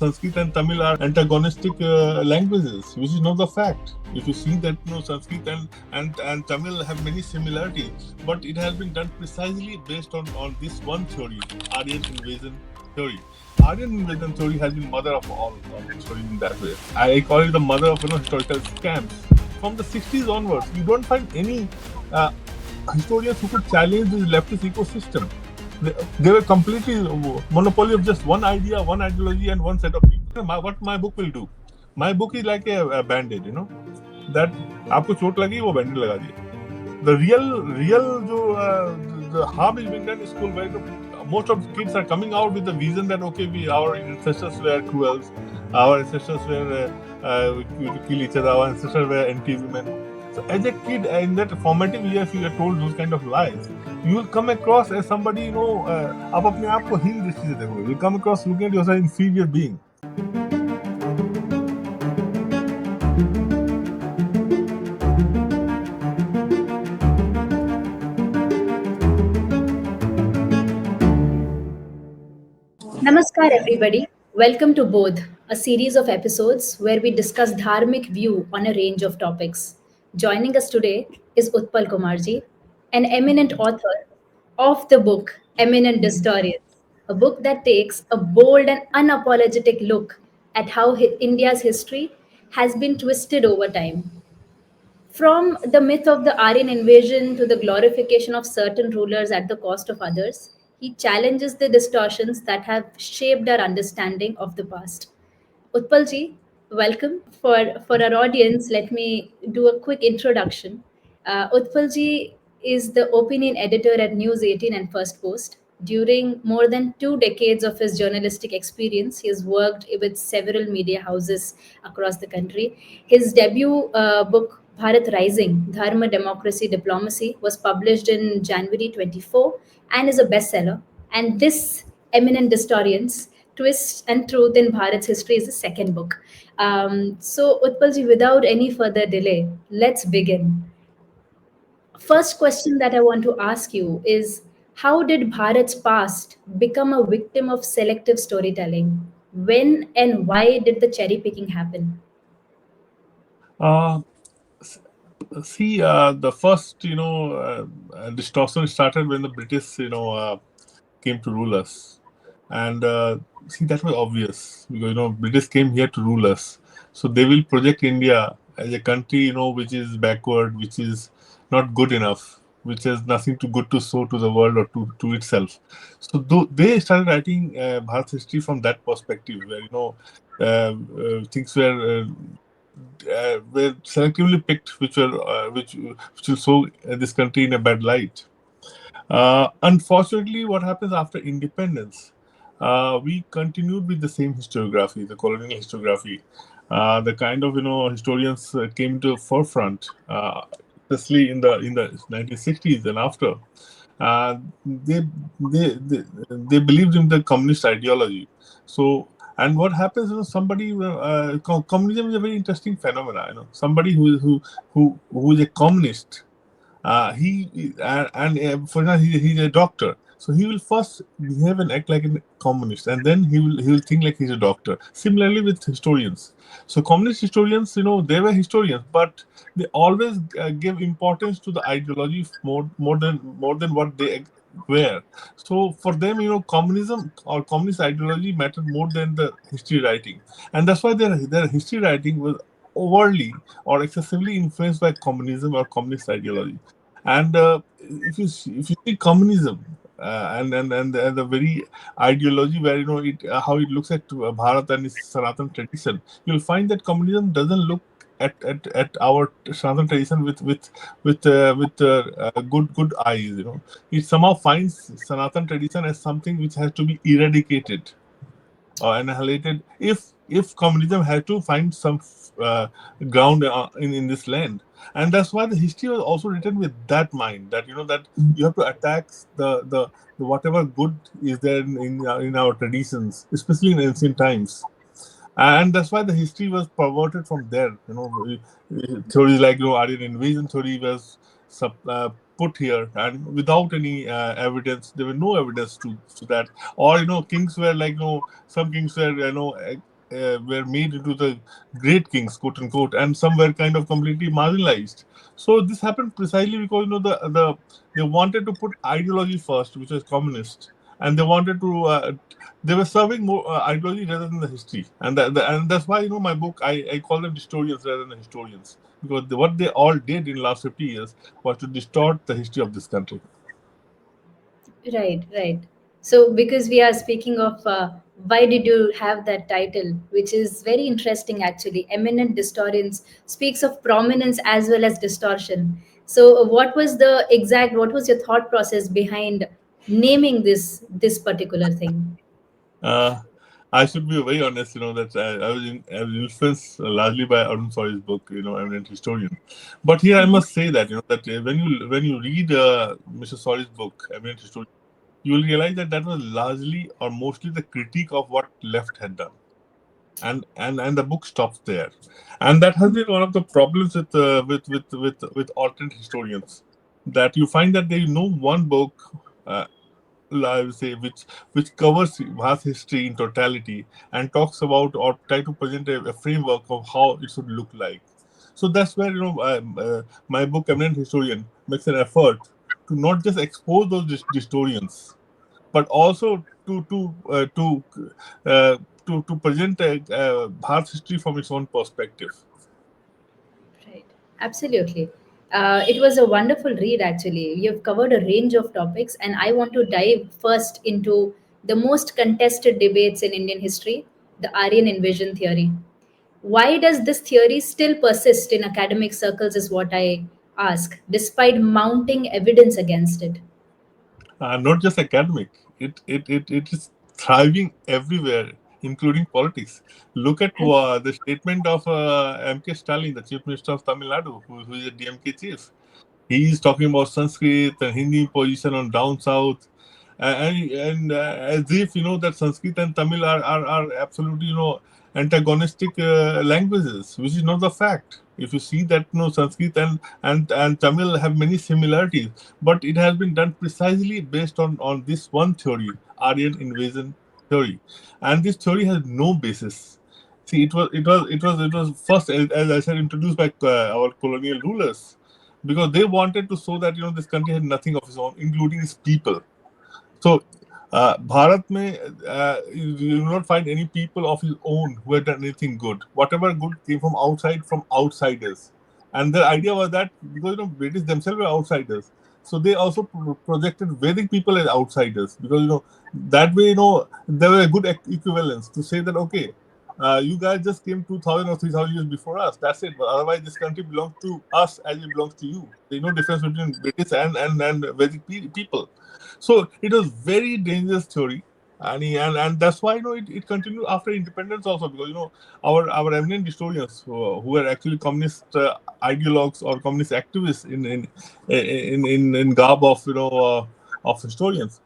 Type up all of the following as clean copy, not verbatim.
Sanskrit and Tamil are antagonistic languages, which is not the fact. If you see that Sanskrit and Tamil have many similarities, but it has been done precisely based on this one theory, Aryan Invasion Theory. Aryan Invasion Theory has been mother of all stories in that way. I call it the mother of historical scams. From the 60s onwards, you don't find any uh, historians who could challenge this leftist ecosystem. They were completely monopoly of just one idea, one ideology, and one set of people. What my book will do? My book is like a band-aid, that आपको चोट लगी वो bandage लगा दिए. The real the harm is being done in school where most of the kids are coming out with the vision that okay, our ancestors were cruel, our ancestors were to kill each other, our ancestors were anti-women. So as a kid in that formative years, you are told those kind of lies. You will come across as somebody आप अपने आप को हीन दृष्टि से देखोगे. You come across looking at yourself inferior being. Namaskar, everybody. Welcome to Bodh, a series of episodes where we discuss dharmic view on a range of topics. Joining us today is Utpal Kumarji, an eminent author of the book Eminent Distorians, a book that takes a bold and unapologetic look at how India's history has been twisted over time. From the myth of the Aryan invasion to the glorification of certain rulers at the cost of others, he challenges the distortions that have shaped our understanding of the past. Utpalji, welcome. For our audience, let me do a quick introduction. Utpalji is the opinion editor at News 18 and First Post. During more than 2 decades of his journalistic experience, he has worked with several media houses across the country. His debut book, Bharat Rising, Dharma, Democracy, Diplomacy, was published in January 24 and is a bestseller. And this Eminent Distorians, Twist and Truth in Bharat's History is the second book. So, Utpalji, without any further delay, let's begin. First question that I want to ask you is how did Bharat's past become a victim of selective storytelling? When and why did the cherry picking happen? Uh, See, the first, distortion started when the British, came to rule us. And see, that was obvious because, British came here to rule us. So they will project India as a country, which is backward, which is not good enough, which has nothing to good to show to the world or to itself. So they started writing Bharat history from that perspective, where, things were selectively picked, which will show this country in a bad light. Unfortunately, what happens after independence? We continued with the same historiography, the colonial historiography. The kind of historians came to the forefront, especially in the 1960s and after. Uh, they, they believed in the communist ideology. So, and what happens? Somebody communism is a very interesting phenomena. Somebody who is a communist, for example, he's a doctor, so he will first behave and act like a communist, and then he will think like he's a doctor. Similarly with historians, so communist historians, they were historians, but they always give importance to the ideology more than what they were. So for them, communism or communist ideology mattered more than the history writing, and that's why their history writing was overly or excessively influenced by communism or communist ideology. And if you see communism and the very ideology where how it looks at Bharat and its Sanatan tradition, you'll find that communism doesn't look at our Sanatan tradition with good eyes. It somehow finds Sanatan tradition as something which has to be eradicated or annihilated if communism had to find some ground in this land. And that's why the history was also written with that mind, that that you have to attack the whatever good is there in our traditions, especially in ancient times. And that's why the history was perverted from there. Theories like Aryan Invasion Theory was put here, and without any evidence. There were no evidence to that. Or kings were like some kings were were made into the great kings, quote unquote, and some were kind of completely marginalized. So this happened precisely because they wanted to put ideology first, which was communist, and they wanted to they were serving more ideology rather than the history, and and that's why my book, I call them historians rather than historians, because what they all did in the last 50 years was to distort the history of this country. Right, right. So, because we are speaking of why did you have that title, which is very interesting actually. Eminent Distorians speaks of prominence as well as distortion. So, what was your thought process behind naming this particular thing? Uh, I should be very honest, that I was influenced largely by Arun Sauri's book, Eminent Historian. But here I Mhm. must say that, that when you read Mr. Sauri's book, Eminent Historian, you will realize that that was largely or mostly the critique of what left had done, and the book stops there, and that has been one of the problems with alternate historians, that you find that they know one book. I would say, which covers vast history in totality and talks about or try to present a framework of how it should look like. So that's where my book Eminent Historian makes an effort to not just expose those historians, but also uh, to present Bharat history from its own perspective. Right. Absolutely. It was a wonderful read, actually. You've covered a range of topics, and I want to dive first into the most contested debates in Indian history, the Aryan Invasion Theory. Why does this theory still persist in academic circles, is what I ask, despite mounting evidence against it? Not just academic. It is thriving everywhere, including politics. Look at the statement of M.K. Stalin, the Chief Minister of Tamil Nadu, who is a DMK chief. He's talking about Sanskrit and Hindi position on down south, and as if that Sanskrit and Tamil are absolutely antagonistic languages, which is not the fact. If you see that Sanskrit and Tamil have many similarities, but it has been done precisely based on this one theory, Aryan Invasion Theory, and this theory has no basis. See, it was first, as I said, introduced by our colonial rulers, because they wanted to show that this country had nothing of its own, including its people. So, Bharat mein, you will not find any people of his own who had done anything good. Whatever good came from outside, from outsiders. And the idea was that because British themselves were outsiders, so they also projected Vedic people as outsiders, because that way there were a good equivalence to say that, okay, you guys just came 2,000 or 3,000 years before us. That's it. But otherwise, this country belongs to us as it belongs to you. There's no difference between British and Vedic people. So it was very dangerous theory, and that's why it continued after independence also, because our eminent historians who are actually communist ideologues or communist activists in garb of of historians,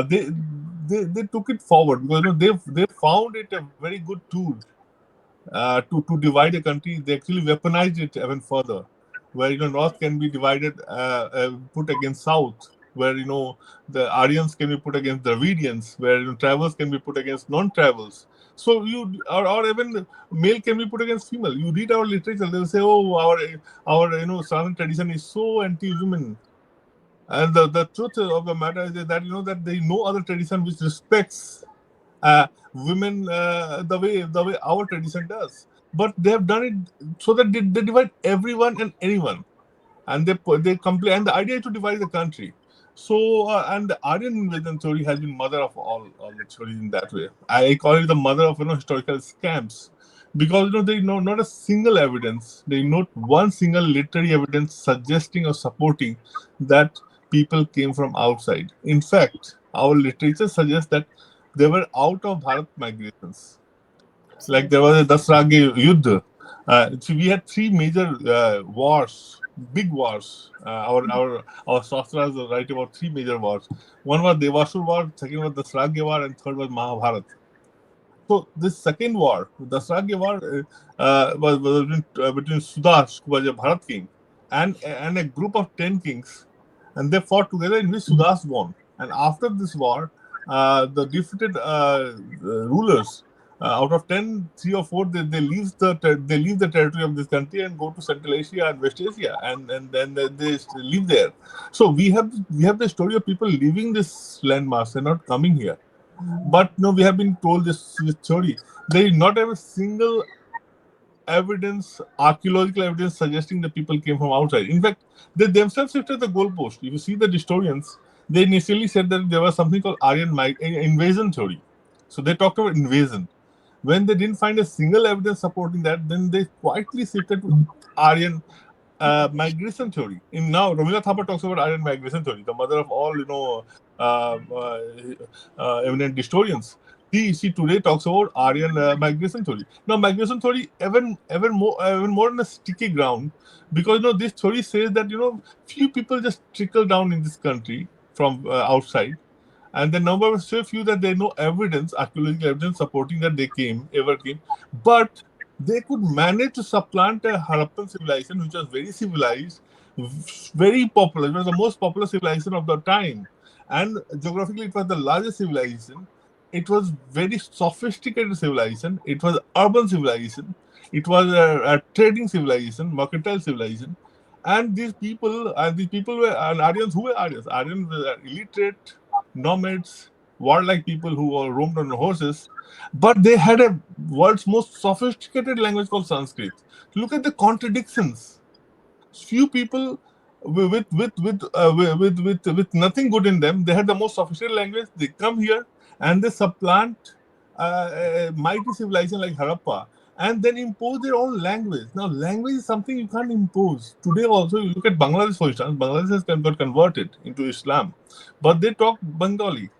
they took it forward, because they found it a very good tool to divide a country. They actually weaponized it even further, where North can be divided, put against South, where the Aryans can be put against Dravidians, where travels can be put against non-travels. So or even male can be put against female. You read our literature, they'll say, oh, our Southern tradition is so anti-women. And the truth of the matter is that that there is no other tradition which respects women the way our tradition does. But they have done it so that they divide everyone and anyone, and they complain. And the idea is to divide the country. So and the Aryan invasion theory has been mother of all the theories in that way. I call it the mother of historical scams, because there is not a single evidence. There is not one single literary evidence suggesting or supporting that people came from outside. In fact, our literature suggests that they were out of Bharat migrations. Like there Absolutely. was a Dasragi Yuddha. So we had three major wars, big wars. Our Shastras write about three major wars. One was Devasur War, second was Dasragi War, and third was Mahabharat. So this second war, Dasragi War, was between Sudash, who was a Bharat king, and a group of 10 kings, and they fought together, in which Sudash won. And after this war, the defeated rulers Out of 10, 3 or 4 they leave the territory of this country and go to Central Asia and West Asia, and then they live there. So we have the story of people leaving this landmass and not coming here. But no, we have been told this story. There is not a single evidence, archaeological evidence suggesting the people came from outside. In fact, they themselves shifted the goalpost. If you see the historians, they initially said that there was something called Invasion Theory. So they talked about invasion. When they didn't find a single evidence supporting that, then they quietly shifted to Aryan migration theory. In now, Ramila Thapa talks about Aryan migration theory, the mother of all uh, uh, eminent historians. She today talks about Aryan migration theory. Now, migration theory even more on a sticky ground, because this theory says that few people just trickle down in this country from outside, and the number was so few that there is no evidence, archaeological evidence supporting that they ever came. But they could manage to supplant a Harappan civilization, which was very civilized, very popular. It was the most popular civilization of the time, and geographically, it was the largest civilization. It was very sophisticated civilization. It was urban civilization. It was a trading civilization, mercantile civilization. And these people were and Aryans. Who were Aryans? Aryans were illiterate, nomads, warlike people who all roamed on horses, but they had a world's most sophisticated language called Sanskrit. Look at the contradictions. Few people with nothing good in them, they had the most sophisticated language. They come here and they supplant a mighty civilization like Harappa, and then impose their own language. Now, language is something you can't impose. Today, also, you look at Bangladesh, for instance. Bangladesh has got converted into Islam, but they talk Bengali.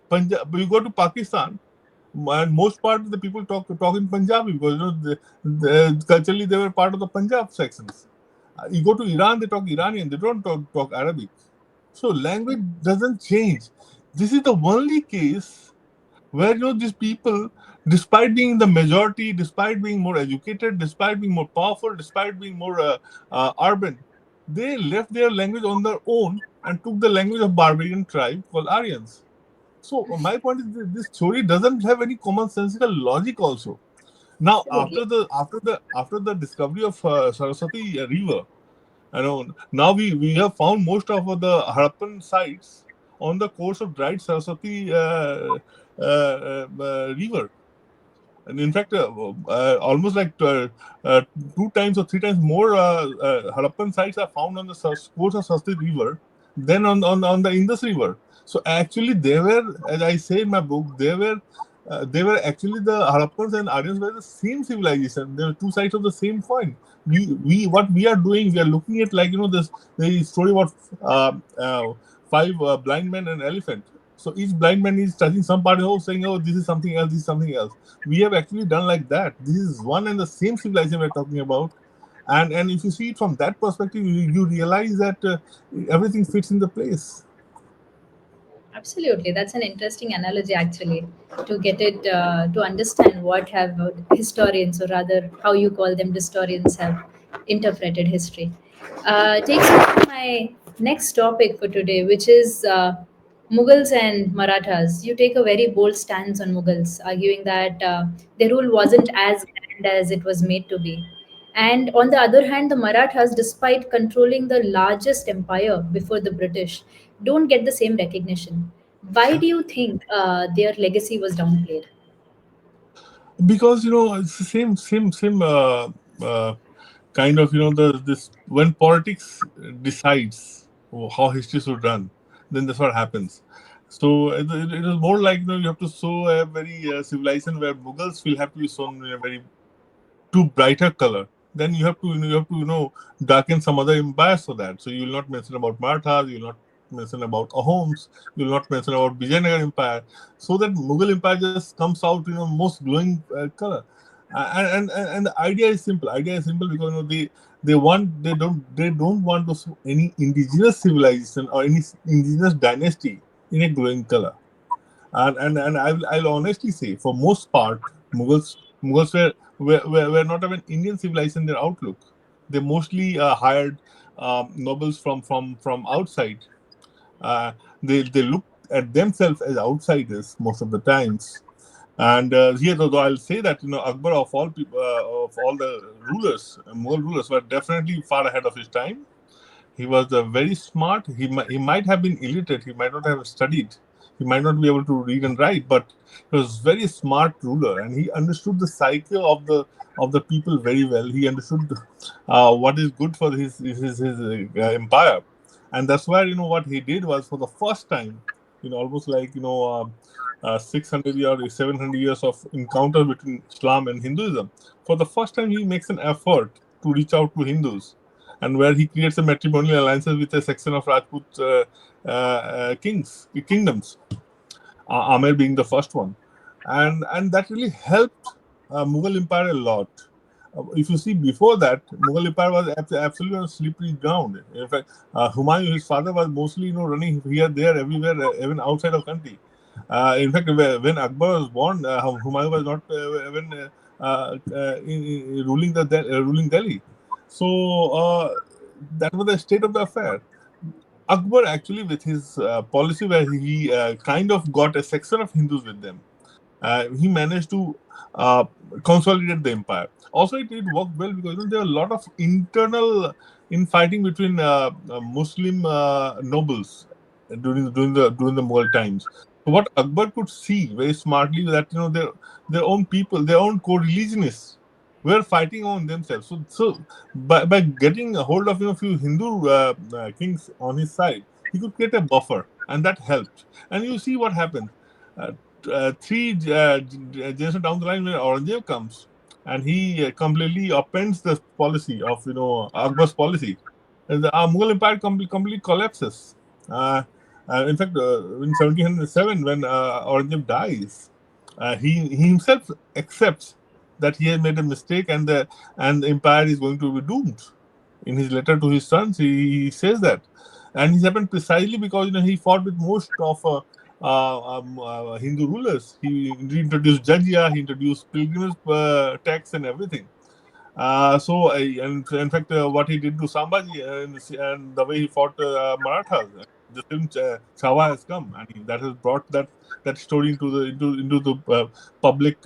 Punjab, you go to Pakistan, and most part of the people talk in Punjabi, because culturally they were part of the Punjab sections. You go to Iran, they talk Iranian. They don't talk Arabic. So language doesn't change. This is the only case where these people, despite being the majority, despite being more educated, despite being more powerful, despite being more urban, they left their language on their own and took the language of barbarian tribe called Aryans. So my point is this theory doesn't have any commonsensical logic also. Now, Absolutely. after the discovery of Saraswati River, now we have found most of the Harappan sites on the course of dried Saraswati river. And in fact, almost like 2 times or 3 times more Harappan sites are found on the course of Saraswati River than on the Indus River. So actually, they were, as I say in my book, they were actually the Harappans and Aryans were the same civilization. They were two sides of the same coin. We what we are doing, we are looking at like this the story about uh, uh, five blind men and elephant. So each blind man is touching some part of the house, saying, "Oh, this is something else. This is something else." We have actually done like that. This is one and the same civilization we're talking about, and if you see it from that perspective, you realize that everything fits in the place. Absolutely, that's an interesting analogy actually to get it to understand what have historians, or rather, how you call them, historians, have interpreted history. Takes me to my next topic for today, which is Mughals and Marathas. You take a very bold stance on Mughals, arguing that their rule wasn't as grand as it was made to be. And on the other hand, the Marathas, despite controlling the largest empire before the British, don't get the same recognition. Why do you think their legacy was downplayed? Because it's the same uh, kind of the this when politics decides how history should run, then that's what happens. So it is more like you have to show a very civilization where Mughals will have to be shown in a very too brighter color. Then you have to darken some other empires for that. So you will not mention about Marathas, you will not mention about Ahoms, you will not mention about Vijayanagar Empire, so that Mughal Empire just comes out most glowing color. And the idea is simple. Idea is simple because they don't want to show any indigenous civilization or any indigenous dynasty in a glowing color. And I'll honestly say, for most part, Mughals were not even Indian civilization in their outlook. They mostly hired nobles from outside. They looked at themselves as outsiders most of the times. And here, though I'll say that Akbar of all people, of all the rulers, Mughal rulers, were definitely far ahead of his time. He was very smart. He might have been illiterate. He might not have studied. He might not be able to read and write, but he was very smart ruler, and he understood the psyche of the people very well. He understood what is good for his empire, and that's why what he did was, for the first time, almost like 600 or 700 years of encounter between Islam and Hinduism. For the first time, he makes an effort to reach out to Hindus, and where he creates a matrimonial alliances with a section of Rajput kingdoms, Amer being the first one, and that really helped Mughal Empire a lot. If you see, before that, Mughal Empire was absolutely on slippery ground. In fact, Humayun, his father, was mostly running here, there, everywhere, even outside of country. In fact, when Akbar was born, Humayun was not even ruling Delhi. So that was the state of the affair. Akbar actually, with his policy, where he kind of got a section of Hindus with them, he managed to uh, consolidate the empire. Also, it worked well because there are a lot of internal infighting between Muslim nobles during the Mughal times. So what Akbar could see very smartly, that their own people, their own co-religionists, were fighting on themselves. So by getting a hold of few Hindu kings on his side, he could create a buffer, and that helped. And you see what happened. Uh, three generations down the line, when Aurangzeb comes, and he completely upends the policy of Akbar's policy, and the Mughal Empire completely collapses. Uh, in fact, in 1707, when Aurangzeb dies, he himself accepts that he has made a mistake, and the empire is going to be doomed. In his letter to his sons, he says that, and this happened precisely because he fought with most of Hindu rulers. He introduced jizya, he introduced pilgrimage tax and everything. And in fact, what he did to Sambhaji, and the way he fought Marathas, the film Chhawa has come, and that has brought that story into the public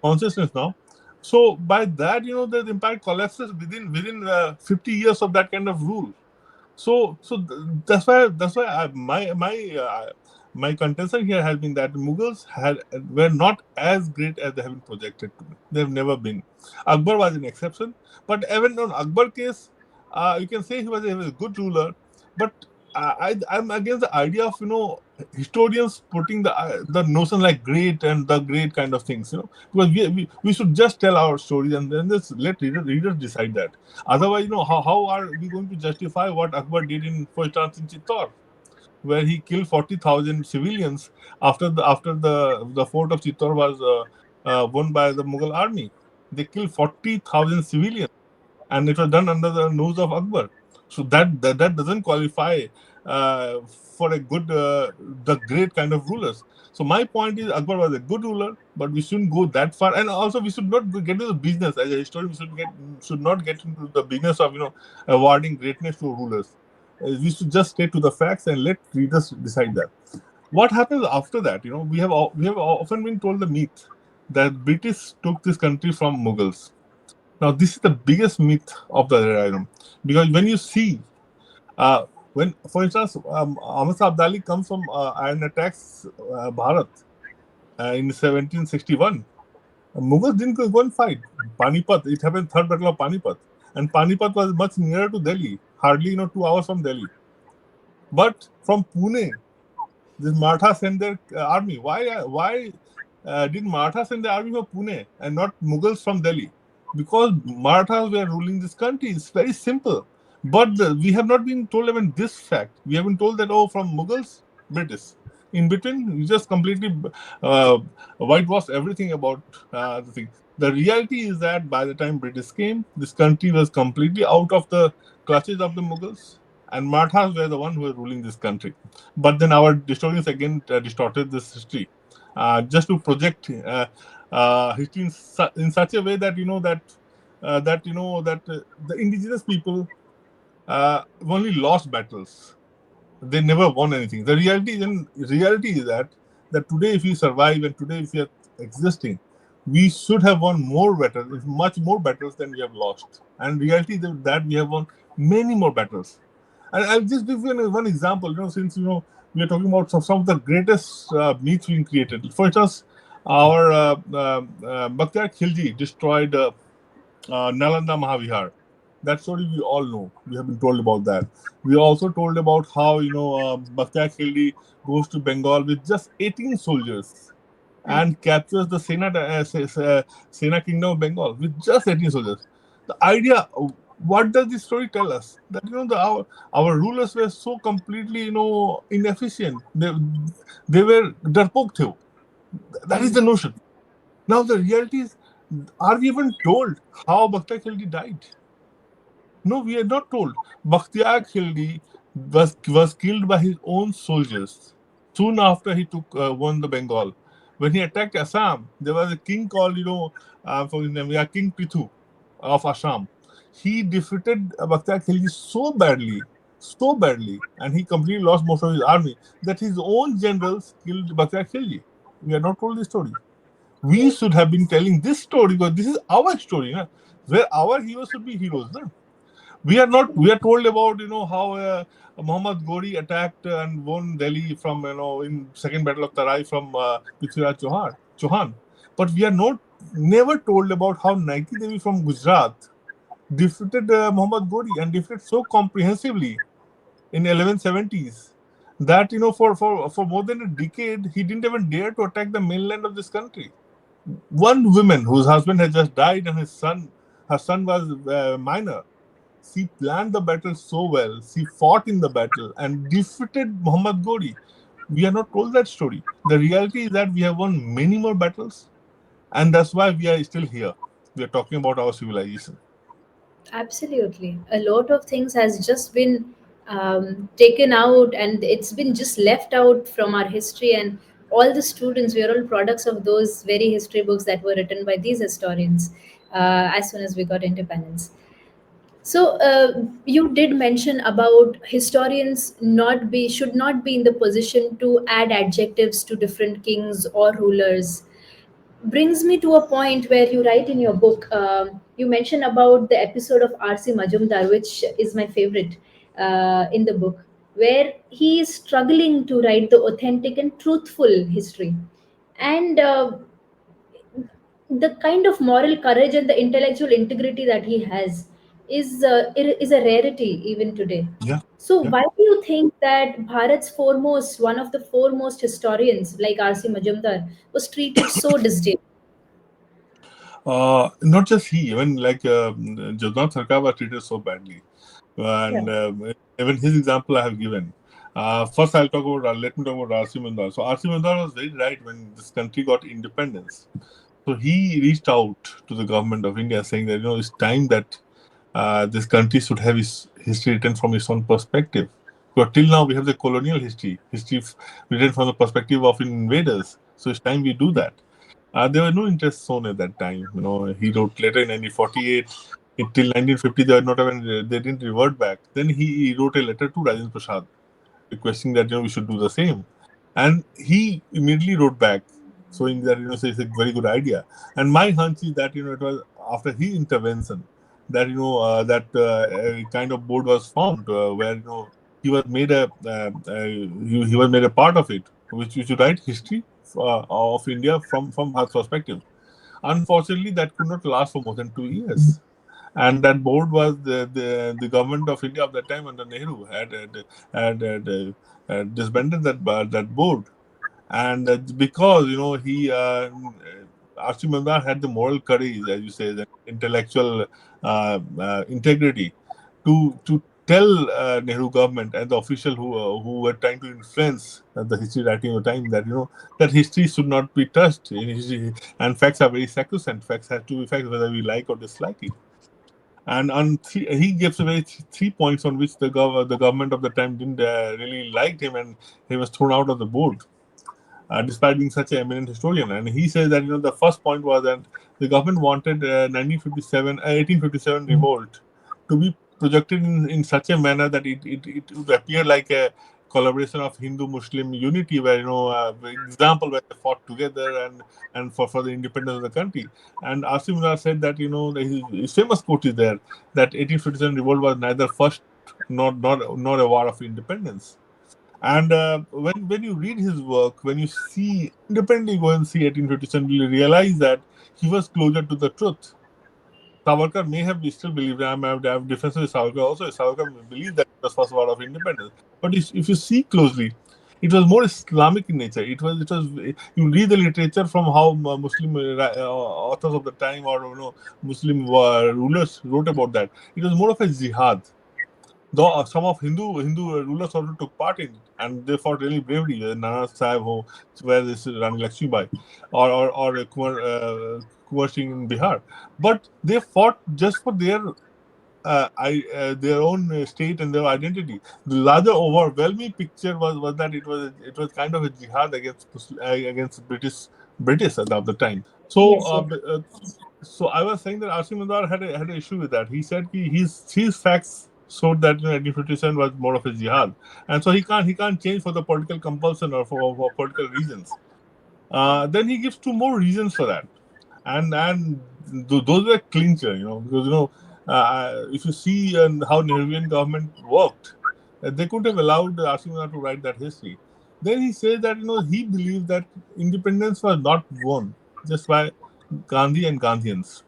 consciousness now. So by that, the empire collapses within 50 years of that kind of rule. That's why my contention here has been that Mughals were not as great as they have been projected to be. They've never been. Akbar was an exception, but even on Akbar case, you can say he was a good ruler, but I'm against the idea of historians putting the notion like great and the great kind of things, because we should just tell our stories, and then just let readers decide that. Otherwise, how are we going to justify what Akbar did for instance, in Chittor, where he killed 40,000 civilians after the fort of Chittor was won by the Mughal army. They killed 40,000 civilians, and it was done under the nose of Akbar. So that doesn't qualify for a the great kind of rulers. So my point is, Akbar was a good ruler, but we shouldn't go that far, and also we should not get into the business. As a historian, we should not get into the business of awarding greatness to rulers. We should just stay to the facts and let readers decide that. What happens after that? We have often been told the myth that British took this country from Mughals. Now, this is the biggest myth of the era, because when you see, for instance, Ahmad Shah Abdali comes from and attacks Bharat in 1761. Mughals didn't go and fight. Panipat, it happened, Third Battle of Panipat. And Panipat was much nearer to Delhi, hardly 2 hours from Delhi. But from Pune, this Maratha sent their army. Why did Maratha send the army from Pune and not Mughals from Delhi? Because Marathas were ruling this country. It's very simple. But we have not been told even this fact. We have been told that, from Mughals, British. In between, we just completely uh, whitewashed everything about the thing. The reality is that by the time British came, this country was completely out of the clutches of the Mughals, and Marathas were the one who were ruling this country. But then our historians again distorted this history, just to project history in such a way that the indigenous people only lost battles. They never won anything. The reality is that that today if we survive and today if we are existing, we should have won more battles, much more battles than we have lost. And reality is that we have won many more battles. And I'll just give you one example. Since we are talking about some of the greatest myths being created. For instance, our Bakhtiyar Khilji destroyed Nalanda Mahavihar. That story we all know. We have been told about that. We are also told about how Bakhtiyar Khilji goes to Bengal with just 18 soldiers Right. and captures the Sena kingdom of Bengal with just 18 soldiers. The idea, what does this story tell us? That our rulers were so completely inefficient. They were darpok the. That is Hmm. the notion. Now the reality is, are we even told how Bakhtiyar Khilji died? No, we are not told. Bakhtiyar Khilji was killed by his own soldiers soon after he took won the Bengal. When he attacked Assam, there was a king called for his name, yeah, King Prithu of Assam. He defeated Bakhtiyar Khilji so badly, and he completely lost most of his army that his own generals killed Bakhtiyar Khilji. We are not told this story. We Right. should have been telling this story because this is our story, na? Where our heroes should be heroes. Na? We are told about how Muhammad Ghori attacked and won Delhi from in second battle of Tarai from Prithviraj Chauhan, but we are not never told about how Naiti Devi from Gujarat defeated Muhammad Ghori and defeated so comprehensively in 1170s that for more than a decade he didn't even dare to attack the mainland of this country. One woman whose husband had just died and her son was minor. She planned the battle so well. She fought in the battle and defeated Muhammad Ghori. We are not told that story. The reality is that we have won many more battles, and that's why we are still here. We are talking about our civilization. Absolutely. A lot of things has just been taken out, and it's been just left out from our history. And all the students, we are all products of those very history books that were written by these historians as soon as we got independence. So you did mention about historians not be should not be in the position to add adjectives to different kings or rulers. Brings me to a point where you write in your book, you mention about the episode of R.C. Majumdar, which is my favorite in the book, where he is struggling to write the authentic and truthful history. And the kind of moral courage and the intellectual integrity that he has is a rarity even today. Yeah, So yeah. why do you think that Bharat's foremost, one of the foremost historians like R.C. Majumdar, was treated so disdain? Not just he, even like Jagannath Sarkar was treated so badly, Yeah. and even his example I have given. First, let me talk about R.C. Mandar. So R.C. Mandar was very right when this country got independence. So he reached out to the government of India saying that it's time that this country should have its history written from its own perspective. Because till now we have the colonial written from the perspective of invaders. So it's time we do that. There were no interest shown at that time. He wrote later in 1948. Until 1950, they were not even they didn't revert back. Then he wrote a letter to Rajendra Prasad requesting that we should do the same, and he immediately wrote back showing that so it's a very good idea. And my hunch is that it was after his intervention that a kind of board was formed where he was made he was made a part of it, which we should write history of India from her perspective. Unfortunately, that could not last for more than 2 years, and that board was the government of India of that time under Nehru had disbanded that board, and because he Archie Mandar had the moral courage, as you say, the intellectual integrity to tell Nehru government and the official who were trying to influence the history writing of the time that that history should not be touched. And facts are very sacrosanct. Facts have to be facts whether we like or dislike it. And he gives a very 3 points on which the government of the time didn't really like him, and he was thrown out of the board, despite being such an eminent historian. And he says that the first point was that the government wanted 1857 revolt to be projected in such a manner that it would appear like a collaboration of Hindu-Muslim unity, where example where they fought together and for the independence of the country. And Asim Munir said that his famous quote is there that 1857 revolt was neither first nor a war of independence. And when you read his work, when you see independently go and see 1857, you realize that he was closer to the truth. Savarkar may have still believed, I have differences with Savarkar also. Savarkar believed that it was first war of independence. But if you see closely, it was more Islamic in nature. It was you read the literature from how Muslim authors of the time or Muslim rulers wrote about that. It was more of a jihad. Though some of Hindu rulers also took part in it, and they fought really bravely. Nana Sahib, where this is Rani Lakshmibai, or Kumar Singh in Bihar, but they fought just for their own state and their identity. The larger overwhelming picture was that it was kind of a jihad against British at the time. So Yes, yes. so I was saying that Asim Munir had an issue with that. He said his facts showed that 1857 was more of a jihad, and so he can't change for the political compulsion or for political reasons. Then he gives two more reasons for that, and those were clincher, because if you see how Nehruvian government worked, they couldn't have allowed Asim Munir to write that history. Then he says that he believed that independence was not won just by Gandhi and Gandhians.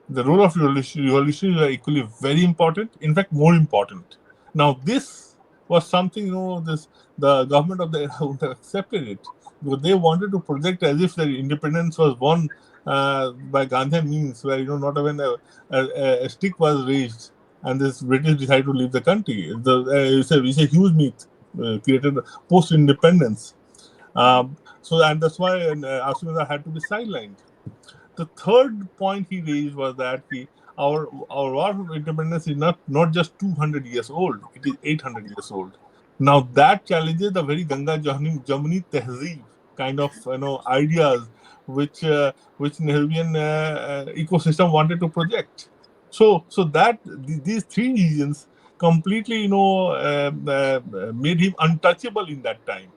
The role of revolutionaries are equally very important, in fact, more important. Now, this was something, the government of the era would have accepted it because they wanted to project as if their independence was won by Gandhian means, where, not even a stick was raised and this British decided to leave the country. It's a huge myth created post independence. And that's why Ashwini had to be sidelined. The third point he raised was that our war of independence is not just 200 years old; it is 800 years old. Now that challenges the very Ganga Jamuni Tehzeeb kind of ideas which Nehruvian ecosystem wanted to project. So that these three regions completely made him untouchable in that time,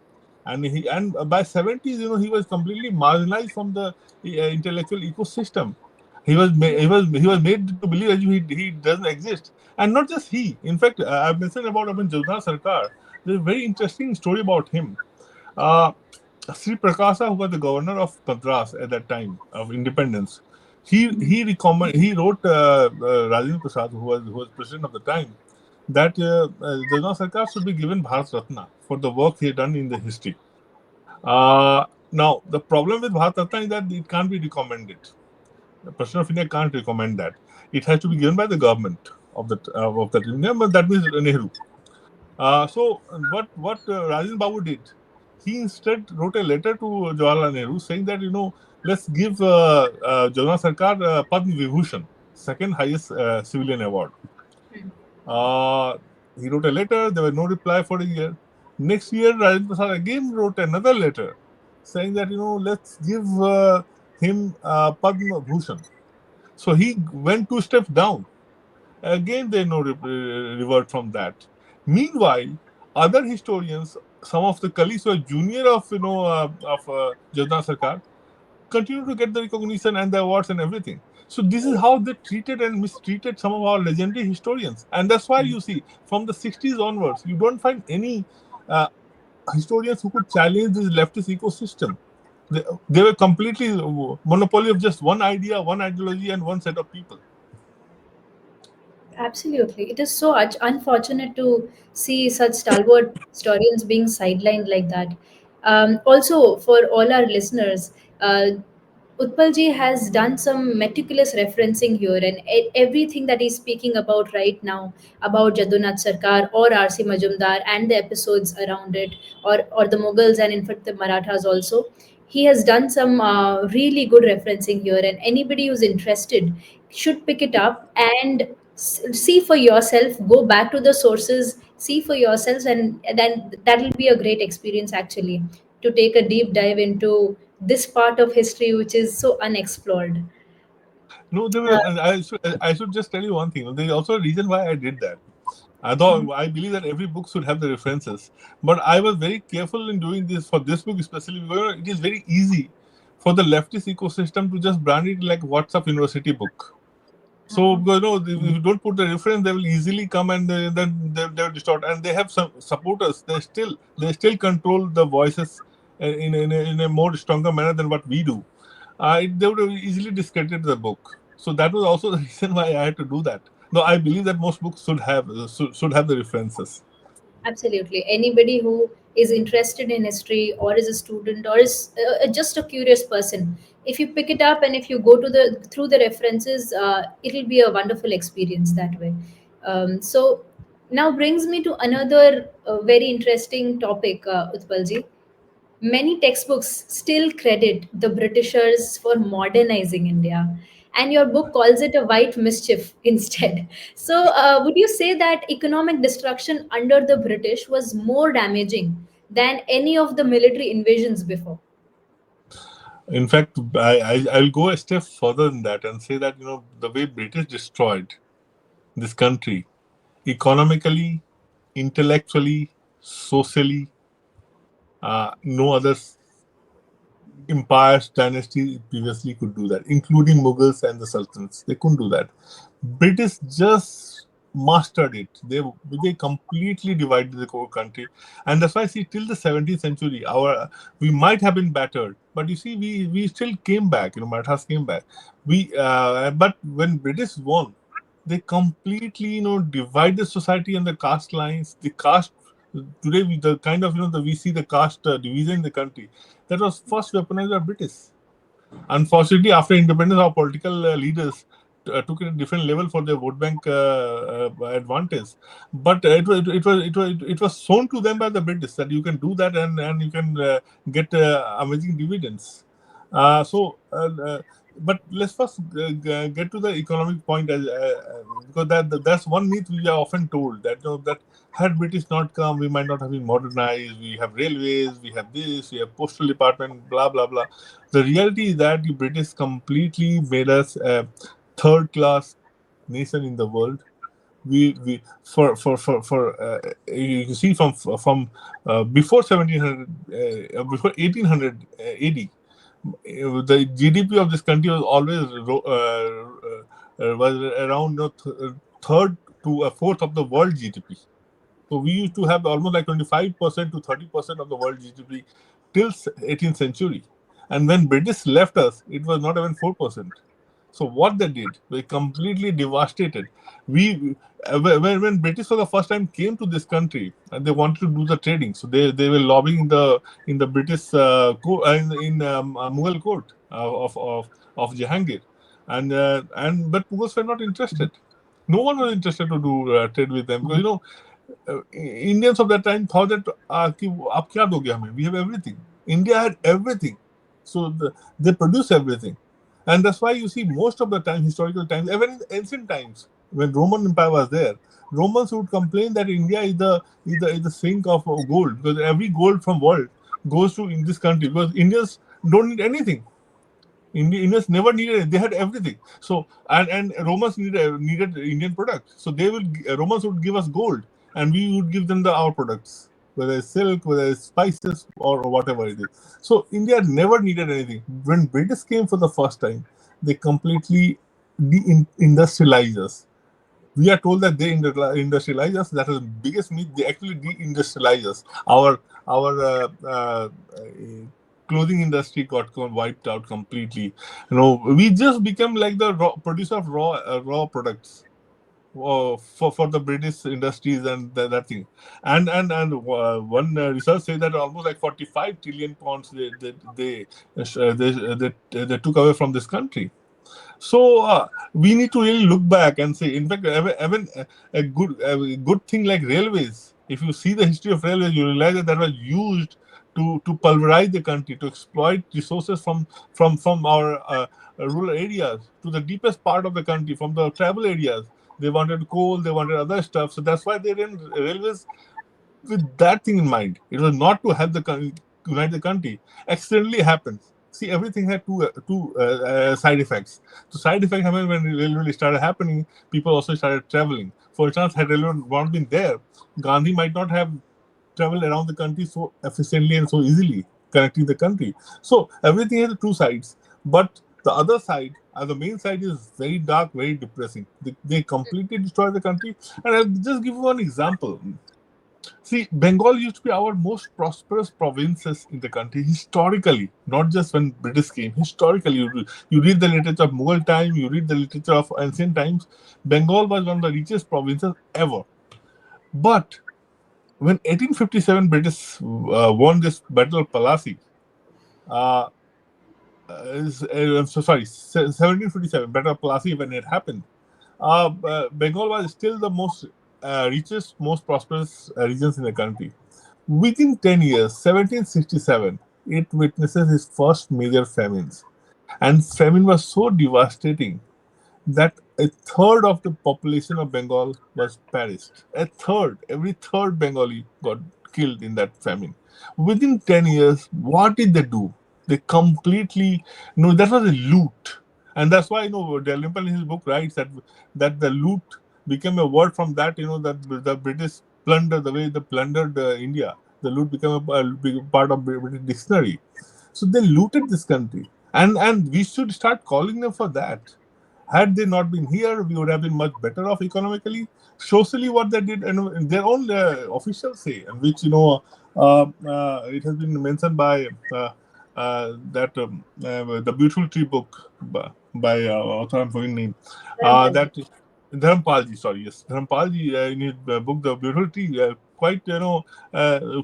and by 70s he was completely marginalized from the intellectual ecosystem. He was made to believe as if he doesn't exist, and not just he. In fact, I've mentioned about Jodha Sarkar. There's a very interesting story about him. Uh, Sri Prakasa, who was the governor of Madras at that time of independence, he wrote Rajendra Prasad, who was president of the time, that Jodha Sarkar should be given Bharat Ratna for the work he had done in the history. Now, the problem with Bharat Ratna is that it can't be recommended. The President of India can't recommend that. It has to be given by the government of that India, but that means Nehru. So what Rajan Babu did, he instead wrote a letter to Jawaharlal Nehru saying that let's give Jagannatha Sarkar Padma Vibhushan, second highest civilian award. Uh, he wrote a letter. There was no reply for a year. Next year, Rajendra Prasad again wrote another letter saying that let's give him Padma Bhushan. So he went two steps down. Again, they no revert from that. Meanwhile, other historians, some of the colleagues who are junior of Jagannatha Sarkar, continue to get the recognition and the awards and everything. So this is how they treated and mistreated some of our legendary historians, and that's why you see from the 60s onwards, you don't find any uh, historians who could challenge this leftist ecosystem. They were completely monopoly of just one idea, one ideology, and one set of people. Absolutely. It is so unfortunate to see such stalwart historians being sidelined like that. Also, for all our listeners, Utpalji has done some meticulous referencing here, and everything that he's speaking about right now about Jadunath Sarkar or R.C. Majumdar and the episodes around it, or the Mughals and in fact the Marathas also. He has done some really good referencing here, and anybody who's interested should pick it up and see for yourself, go back to the sources, see for yourselves, and then that will be a great experience actually, to take a deep dive into this part of history which is so unexplored. No, there uh, were, and I should just tell you one thing. There's also a reason why I did that. Although I believe that every book should have the references, but I was very careful in doing this for this book especially because it is very easy for the leftist ecosystem to just brand it like WhatsApp university book. So Uh-huh. you know, if you don't put the reference, they will easily come and then they will distort. And they have some supporters. They still control the voices in a more stronger manner than what we do. They would have easily discredited the book. So that was also the reason why I had to do that. No, I believe that most books should have the references. Absolutely. Anybody who is interested in history or is a student or is just a curious person, if you pick it up and if you go to the through the references, it'll be a wonderful experience that way. So now brings me to another very interesting topic, Utpalji. Many textbooks still credit the Britishers for modernizing India, and your book calls it a white mischief instead. So, would you say that economic destruction under the British was more damaging than any of the military invasions before? In fact, I'll go a step further than that and say that the way British destroyed this country economically, intellectually, socially, no other empires, dynasty previously could do that, including Mughals and the Sultans. They couldn't do that. British just mastered it. They completely divided the core country, and that's why I see till the 17th century, we might have been battered, but you see, we still came back. Marathas came back. But when British won, they completely divided society and the caste lines. The caste today, the kind of we see the caste division in the country that was first weaponized by British. Unfortunately, after independence, our political leaders took it a different level for their vote bank advantage. But it was shown to them by the British that you can do that and you can get amazing dividends. So, but let's first get to the economic point, because that's one myth we are often told that that had British not come, we might not have been modernized. We have railways, we have this, we have postal department, blah blah blah. The reality is that the British completely made us a third class nation in the world. We you see from before 1700, before 1800 AD, the GDP of this country was always was around third to a fourth of the world GDP. So we used to have almost like 25% to 30% of the world GDP till 18th century. And when British left us, it was not even 4%. So what they did, they completely devastated. We when British for the first time came to this country and they wanted to do the trading, so they were lobbying in the British in Mughal court of Jahangir, and but Mughals were not interested. No one was interested to do trade with them because Indians of that time thought that कि आप क्या दोगे हमें? We have everything. India had everything, so they produce everything, and that's why you see most of the time, historical times, even in ancient times, when Roman Empire was there, Romans would complain that India is the sink of gold because every gold from world goes to in this country because Indians don't need anything. Indians never needed it. They had everything. So and Romans needed Indian products. So Romans would give us gold, and we would give them our products, whether it's silk, whether it's spices, or whatever it is. So India never needed anything. When British came for the first time, they completely de-industrialized us. We are told that they industrialize us. That is the biggest myth. They actually de-industrialize us. Our clothing industry got wiped out completely. We just became like the producer of raw products for the British industries and that thing. And one research says that almost like 45 trillion pounds they took away from this country. So we need to really look back and say, in fact, even a good thing like railways. If you see the history of railways, you realize that was used to pulverize the country, to exploit resources from our rural areas to the deepest part of the country, from the tribal areas. They wanted coal, they wanted other stuff. So that's why they ran railways with that thing in mind. It was not to help unite the country. Accidentally happens. See, everything had two side effects. The side effect happened when railway started happening. People also started traveling. For instance, had railway not been there, Gandhi might not have traveled around the country so efficiently and so easily, connecting the country. So everything has two sides. But the other side, the main side, is very dark, very depressing. They completely destroy the country. And I'll just give you one example. See, Bengal used to be our most prosperous provinces in the country historically, not just when British came. Historically, you read the literature of Mughal time, you read the literature of ancient times. Bengal was one of the richest provinces ever. But when 1857 British won this Battle of Plassey, uh, so sorry, 1757 Battle of Plassey, when it happened, Bengal was still the most richest, most prosperous regions in the country. Within 10 years, 1767, it witnesses its first major famines. And famine was so devastating that a third of the population of Bengal was perished. A third, every third Bengali got killed in that famine. Within 10 years, what did they do? They completely, no, that was a loot. And that's why, Dalrymple in his book writes that the loot became a word from that, that the British plunder, the way they plundered India, the loot became a big part of British dictionary. So they looted this country. And we should start calling them for that. Had they not been here, we would have been much better off economically. Socially, what they did, and their own officials say, and which it has been mentioned by that the Beautiful Tree book by author I'm forgetting name. That Dharampalji, sorry, yes, Dharampalji in his book The Beautiful Tree, quite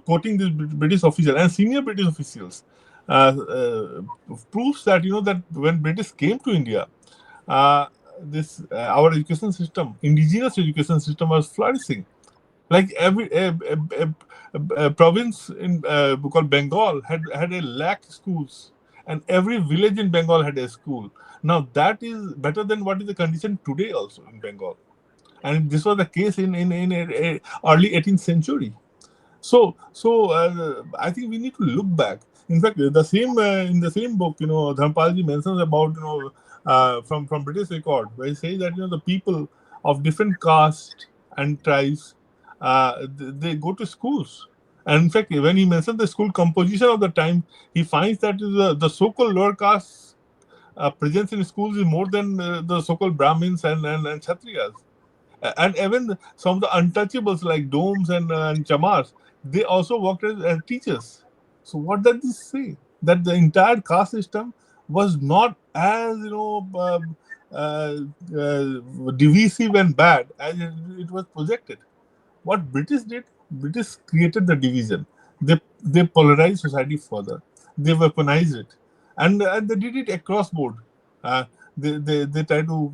quoting this British official and senior British officials, proves that that when British came to India, uh, this our education system, indigenous education system, was flourishing. Like every province in called Bengal had a lakh schools, and every village in Bengal had a school. Now that is better than what is the condition today also in Bengal, and this was the case in early 18th century. So I think we need to look back. In fact, the same in the same book, Dhampalji mentions about from British record, where he says that the people of different castes and tribes, they go to schools. And in fact, when he mentions the school composition of the time, he finds that the so-called lower caste presence in schools is more than the so-called Brahmins and Kshatriyas. And even some of the untouchables like domes and chamars, they also worked as teachers. So what does this say? That the entire caste system was not as divisive and bad as it was projected. What British did, British created the division. They polarized society further. They weaponized it, and they did it across board. Uh, they try to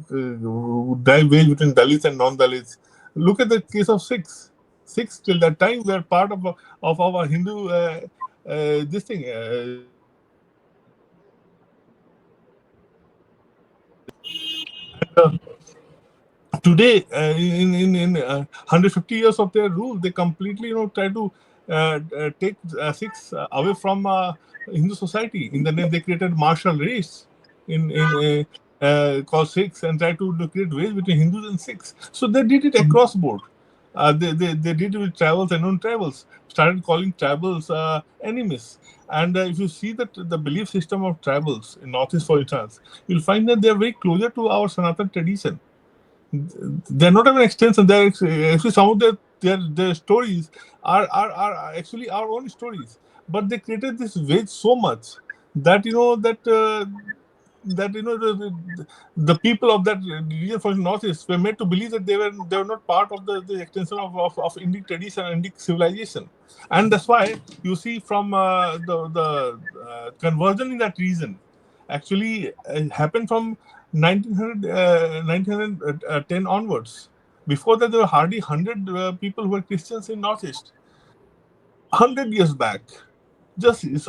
drive wedge between Dalits and non-Dalits. Look at the case of Sikhs. Sikhs till that time were part of our Hindu this thing. And today in 150 years of their rule, they completely try to take Sikhs away from Hindu society. In the name, they created martial race in called Sikhs, and try to create ways between Hindus and Sikhs. So they did it across board. They did it with tribals and non-tribals. Started calling tribals enemies. And if you see that the belief system of tribals in Northeast, for instance, you'll find that they are very closer to our Sanatan tradition. They're not even extension. They're actually some of their stories are actually our own stories. But they created this wedge so much that the people of that region from northeast were made to believe that they were not part of the extension of Indic tradition and Indic civilization. And that's why you see from the conversion in that region actually happened from 1910 onwards. Before that, there were hardly 100 people who were Christians in Northeast. 100 years back. Just it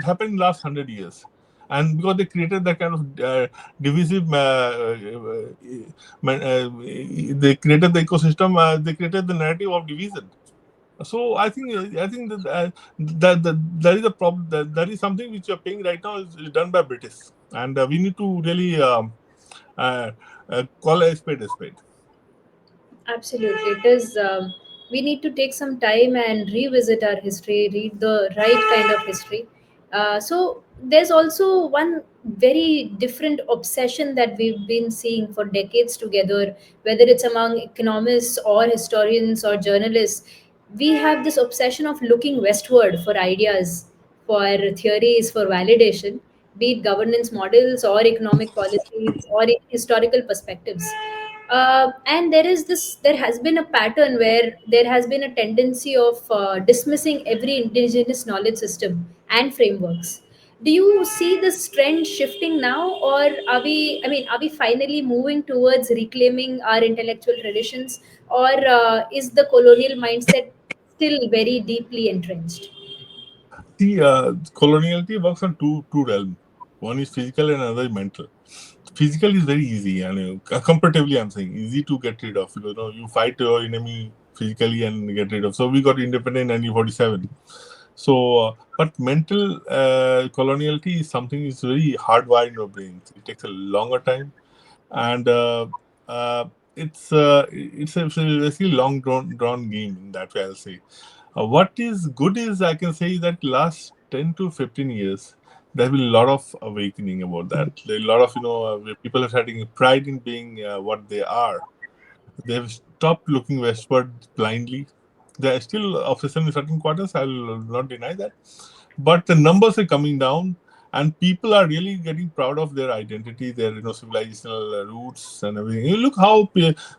happened in the last 100 years. And because they created that kind of divisive, they created the ecosystem, they created the narrative of division. So I think that is a problem. That is something which you're paying right now is done by British, and we need to really uh, call a spade a spade. Absolutely. It is. We need to take some time and revisit our history, read the right kind of history. So, there's also one very different obsession that we've been seeing for decades together, whether it's among economists or historians or journalists. We have this obsession of looking westward for ideas, for theories, for validation, be it governance models or economic policies or historical perspectives. And there has been a pattern where there has been a tendency of dismissing every indigenous knowledge system and frameworks. Do you see this trend shifting now, or are we finally moving towards reclaiming our intellectual traditions, or is the colonial mindset still very deeply entrenched? See, coloniality works on two realms. One is physical and another is mental. Physical is very easy, and comparatively, I'm saying easy to get rid of. You fight your enemy physically and get rid of. So we got independent in 1947. So, but mental coloniality is something is very hardwired in your brains. It takes a longer time, and it's a basically long drawn game in that way. I'll say. What is good is I can say that last 10 to 15 years there will be a lot of awakening about that. There are a lot of where people are starting pride in being what they are. They have stopped looking westward blindly. There are still obsession in certain quarters. I will not deny that, but the numbers are coming down, and people are really getting proud of their identity, their civilizational roots and everything. You look how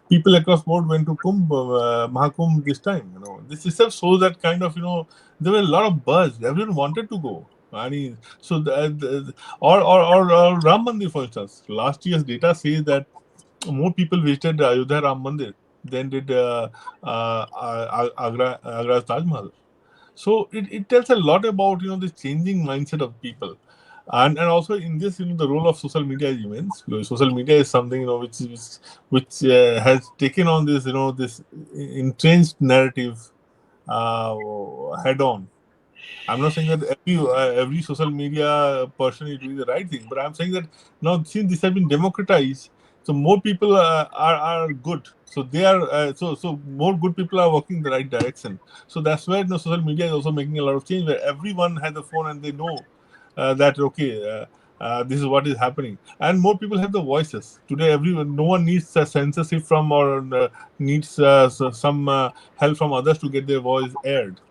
people across board went to Mahakumbh this time. This itself shows that kind of there were a lot of buzz. Everyone wanted to go. I mean, so or Ram Mandir, for instance. Last year's data says that more people visited Ayodhya Ram Mandir than did Agra's Taj Mahal. So it tells a lot about the changing mindset of people, and also in this the role of social media is immense. Because social media is something which has taken on this entrenched narrative head on. I'm not saying that every social media person is doing the right thing, but I'm saying that now since this has been democratized, so more people are good. So they are so more good people are working in the right direction. So that's where social media is also making a lot of change, where everyone has a phone and they know that okay. This is what is happening, and more people have the voices today. Everyone, no one needs a censorship from or needs some help from others to get their voice aired.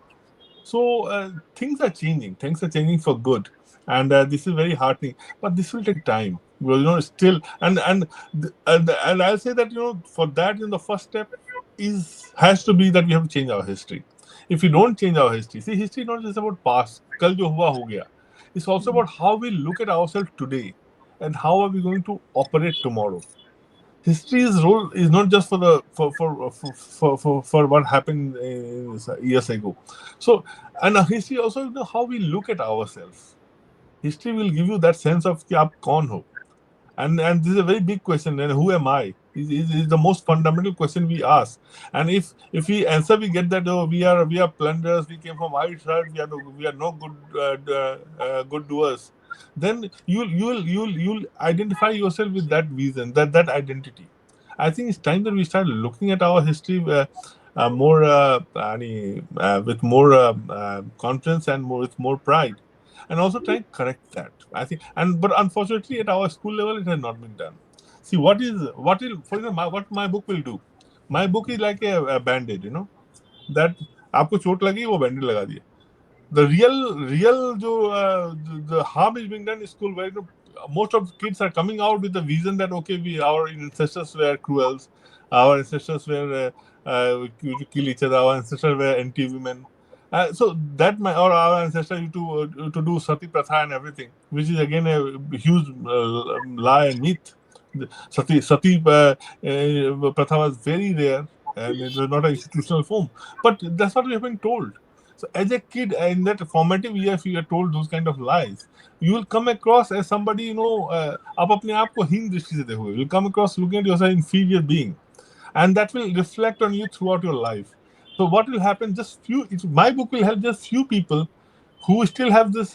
So things are changing. Things are changing for good, and this is very heartening. But this will take time. Well, still, and I'll say that for that, the first step is has to be that we have to change our history. If we don't change our history, see, history is not just about past. Kal jo hua ho gaya. It's also about how we look at ourselves today, and how are we going to operate tomorrow. History's role is not just for the for what happened years ago. So, and history also how we look at ourselves. History will give you that sense of कि आप कौन हो. And this is a very big question. And who am I? Is the most fundamental question we ask. And if we answer, we get that we are plunderers. We came from outside. We are no good doers. Then you'll identify yourself with that vision, that identity. I think it's time that we start looking at our history more with more confidence and with more pride, and also try and correct that. I think, and but unfortunately, at our school level, it has not been done. See, what will for example, what my book will do. My book is like a band-aid, that आपको चोट लगी वो बैंडेड लगा दिया. The real the harm is being done in school, where most of the kids are coming out with the vision that okay, our ancestors were cruel, our ancestors were used to kill each other, our ancestors were anti-women. So that my or our ancestors used to do sati pratha and everything, which is again a huge lie and myth. Sati pratha was very rare, and it was not an institutional form. But that's what we have been told. So as a kid in that formative years, you are told those kind of lies. You will come across as somebody, आप अपने आप को हीन दृष्टि से देखोगे. You'll come across looking at yourself inferior being, and that will reflect on you throughout your life. So what will happen? Just few. My book will help just few people who still have this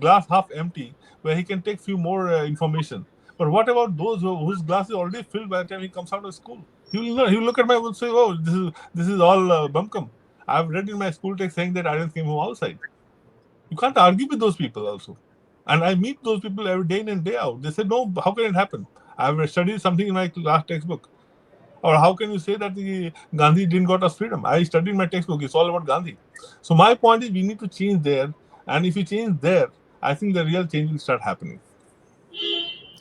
glass half empty, where he can take few more information. But what about those whose glass is already filled by the time he comes out of school? He will look at my book and say, "Oh, this is all bumkum. I've read in my school text saying that Aryan came from outside." You can't argue with those people also. And I meet those people every day in and day out. They say, "No, how can it happen? I've studied something in my last textbook." Or how can you say that the Gandhi didn't got us freedom? I studied my textbook. It's all about Gandhi. So my point is we need to change there. And if we change there, I think the real change will start happening.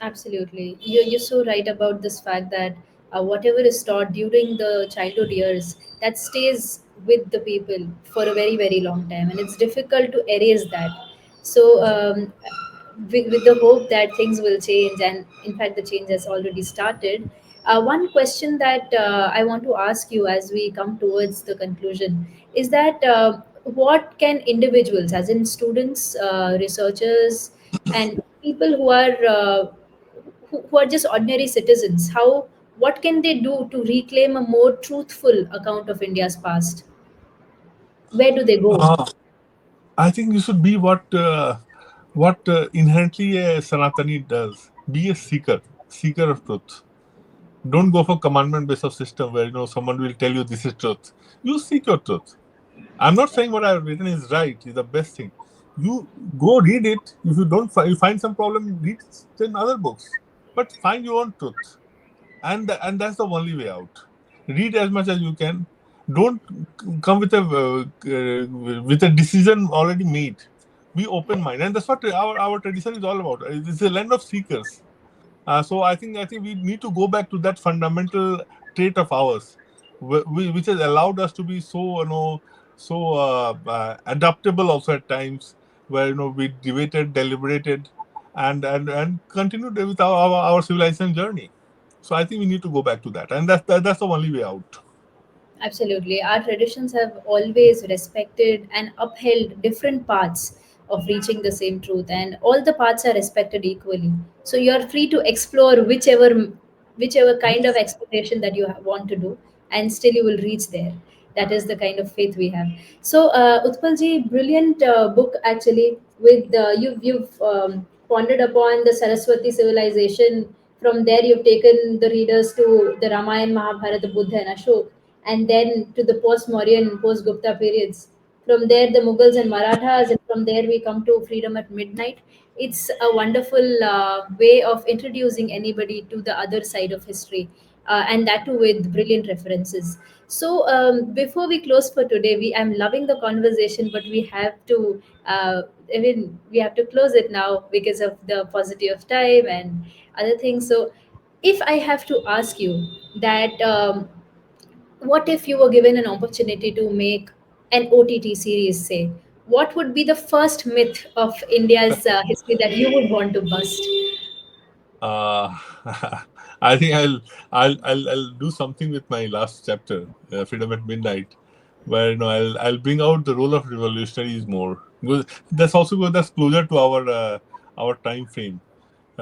Absolutely. You're so right about this fact that whatever is taught during the childhood years, that stays with the people for a very, very long time. And it's difficult to erase that. So, with the hope that things will change, and in fact, the change has already started. One question that I want to ask you as we come towards the conclusion is that what can individuals, as in students, researchers, and people who are just ordinary citizens, how what can they do to reclaim a more truthful account of India's past? Where do they go? Uh, I think you should be what inherently a Sanatani does. Be a seeker of truth. Don't go for commandment based of system where someone will tell you this is truth. You seek your truth. I'm not saying what I've written is right, is the best thing. You go read it. If you don't you find some problem, read 10 other books. But find your own truth. And that's the only way out. Read as much as you can. Don't come with a decision already made. Be open minded. And that's what our tradition is all about. It's a land of seekers. So I think we need to go back to that fundamental trait of ours, which has allowed us to be so adaptable also at times, where we debated, deliberated, and continued with our civilization journey. So I think we need to go back to that, and that's the only way out. Absolutely. Our traditions have always respected and upheld different paths of reaching the same truth, and all the paths are respected equally. So you're free to explore whichever kind of Yes. exploration that you want to do, and still you will reach there. That is the kind of faith we have. So, Utpalji, brilliant book actually. With you've pondered upon the Saraswati civilization. From there, you've taken the readers to the Ramayana, Mahabharata, Buddha, and Ashok, and then to the post-Mauryan, post-Gupta periods. From there, the Mughals and Marathas, and from there we come to Freedom at Midnight. It's a wonderful way of introducing anybody to the other side of history, and that too with brilliant references. So before we close for today, I'm loving the conversation, but we have to. We have to close it now because of the paucity of time and other things. So, if I have to ask you that. What if you were given an opportunity to make an OTT series, say? What would be the first myth of India's history that you would want to bust? Uh, I think I'll do something with my last chapter, Freedom at Midnight, where I'll bring out the role of revolutionaries more. Because that's closer to our time frame.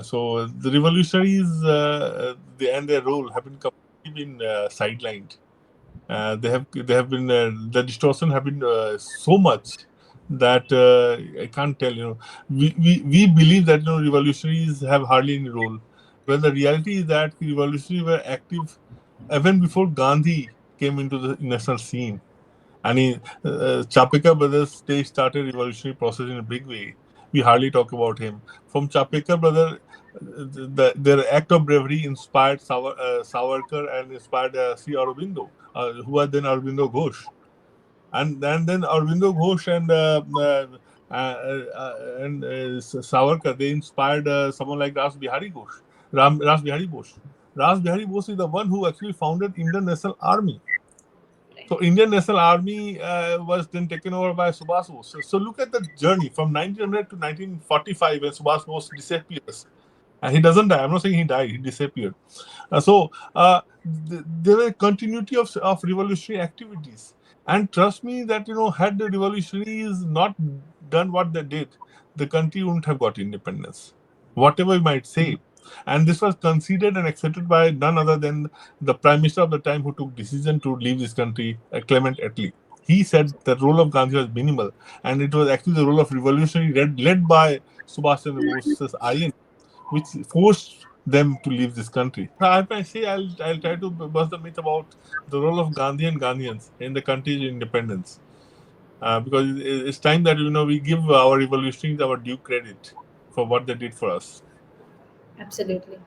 So the revolutionaries, and their role have completely been sidelined. They have been the distortion have been so much that I can't tell. We believe that revolutionaries have hardly any role. Well, the reality is that revolutionaries were active even before Gandhi came into the national scene. And Chapekar brothers, they started revolutionary process in a big way. We hardly talk about him. From Chapekar brother, their act of bravery inspired Savarkar and inspired Sri Aurobindo, who was then Aurobindo Ghosh. And then Aurobindo Ghosh and Savarkar, they inspired someone like Ras Bihari Bose. Ras Bihari Bose is the one who actually founded Indian National Army. Right. So Indian National Army was then taken over by Subhash Bose. So look at the journey from 1900 to 1945 when Subhash Bose disappears. And he doesn't die. I'm not saying he died. He disappeared. There were continuity of revolutionary activities. And trust me that had the revolutionaries not done what they did, the country wouldn't have got independence. Whatever you might say. And this was considered and accepted by none other than the prime minister of the time who took decision to leave this country, Clement Attlee. He said the role of Gandhi was minimal, and it was actually the role of revolutionary led by Subhash Chandra Bose's IN, which forced them to leave this country. I say I'll try to bust the myth about the role of Gandhi and Gandhians in the country's independence, because it's time that we give our revolutionaries our due credit for what they did for us. Absolutely.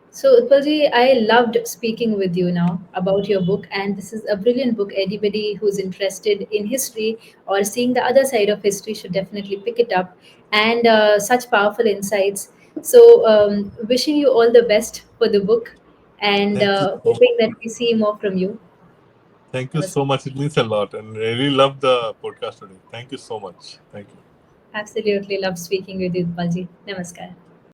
So, Utpalji, I loved speaking with you now about your book, and this is a brilliant book. Anybody who's interested in history or seeing the other side of history should definitely pick it up. And such powerful insights. So, wishing you all the best for the book, and Thank you so hoping that we see more from you. Thank you so Namaskar. much. It means a lot, and I really love the podcast today. Thank you so much. Thank you. Absolutely love speaking with you, Utpalji. Namaskar.